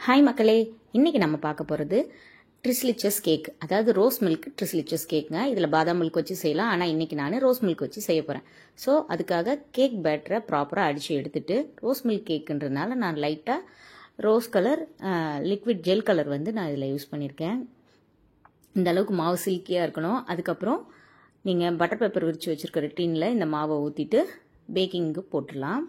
Hi மக்களே, இன்னைக்கு நம்ம பார்க்க போகிறது ட்ரிஸ்லிச்சஸ் கேக், அதாவது ரோஸ் மில்க் ட்ரிஸ்லிச்சஸ் கேக்குங்க. இதில் பாதாம் மில்க் வச்சு செய்யலாம், ஆனால் இன்னைக்கு நான் ரோஸ் மில்க் வச்சு செய்ய போகிறேன். ஸோ அதுக்காக கேக் பேட்டரை ப்ராப்பராக அடித்து எடுத்துட்டு, ரோஸ் மில்க் கேக்குன்றதுனால நான் லைட்டாக rose colour liquid gel colour நான் இதில் யூஸ் பண்ணியிருக்கேன். இந்த அளவுக்கு மாவு சில்கியாக இருக்கணும். அதுக்கப்புறம் நீங்கள் பட்டர் பேப்பர் விரித்து வச்சுருக்கிற டின்னில் இந்த மாவை ஊற்றிட்டு பேக்கிங்க்கு போட்டுடலாம்.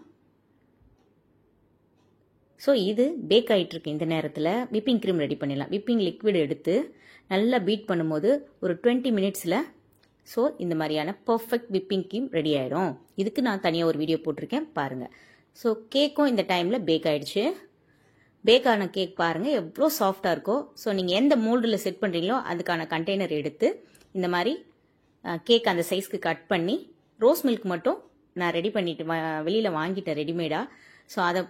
ஸோ இது பேக் ஆகிட்டுருக்கு. இந்த நேரத்தில் விப்பிங் க்ரீம் ரெடி பண்ணிடலாம். விப்பிங் லிக்விட் எடுத்து நல்லா பீட் பண்ணும்போது ஒரு 20 மினிட்ஸில் ஸோ இந்த மாதிரியான பர்ஃபெக்ட் விப்பிங் க்ரீம் ரெடி ஆகிடும். இதுக்கு நான் தனியாக ஒரு வீடியோ போட்டிருக்கேன், பாருங்கள். ஸோ கேக்கும் இந்த டைமில் பேக் ஆகிடுச்சு. பேக் ஆன கேக் பாருங்கள் எவ்வளோ சாஃப்டாக இருக்கோ. ஸோ நீங்கள் எந்த மோல்டில் செட் பண்ணுறீங்களோ அதுக்கான கண்டெய்னர் எடுத்து இந்த மாதிரி கேக் அந்த சைஸ்க்கு கட் பண்ணி, ரோஸ் மில்க் மட்டும் நான் ரெடி பண்ணிட்டு வெளியில் வாங்கிட்டேன் ரெடிமேடாக. ஸோ அதை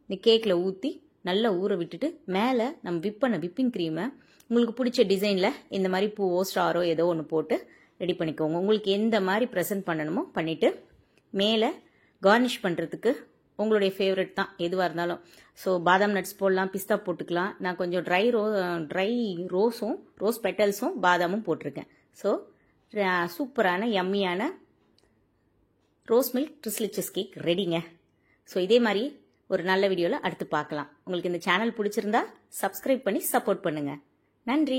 இந்த கேக்கில் ஊற்றி நல்லா ஊற விட்டுட்டு மேலே நம்ம பண்ண விப்பிங் க்ரீமை உங்களுக்கு பிடிச்ச டிசைனில் இந்த மாதிரி பூவோ ஸ்டாரோ ஏதோ ஒன்று போட்டு ரெடி பண்ணிக்கோங்க. உங்களுக்கு எந்த மாதிரி ப்ரெசென்ட் பண்ணணுமோ பண்ணிவிட்டு மேலே கார்னிஷ் பண்ணுறதுக்கு உங்களுடைய ஃபேவரட் தான் எதுவாக இருந்தாலும். ஸோ பாதாம் நட்ஸ் போடலாம், பிஸ்தா போட்டுக்கலாம். நான் கொஞ்சம் ட்ரை ரோஸ் பெட்டல்ஸும் பாதாமும் போட்டிருக்கேன். ஸோ சூப்பரான யம்மியான ரோஸ் மில்க் ட்ரிஸ்லிச்சஸ் கேக் ரெடிங்க. ஸோ இதே மாதிரி ஒரு நல்ல வீடியோவில் அடுத்து பார்க்கலாம். உங்களுக்கு இந்த சேனல் பிடிச்சிருந்தா சப்ஸ்கிரைப் பண்ணி சப்போர்ட் பண்ணுங்கள். நன்றி.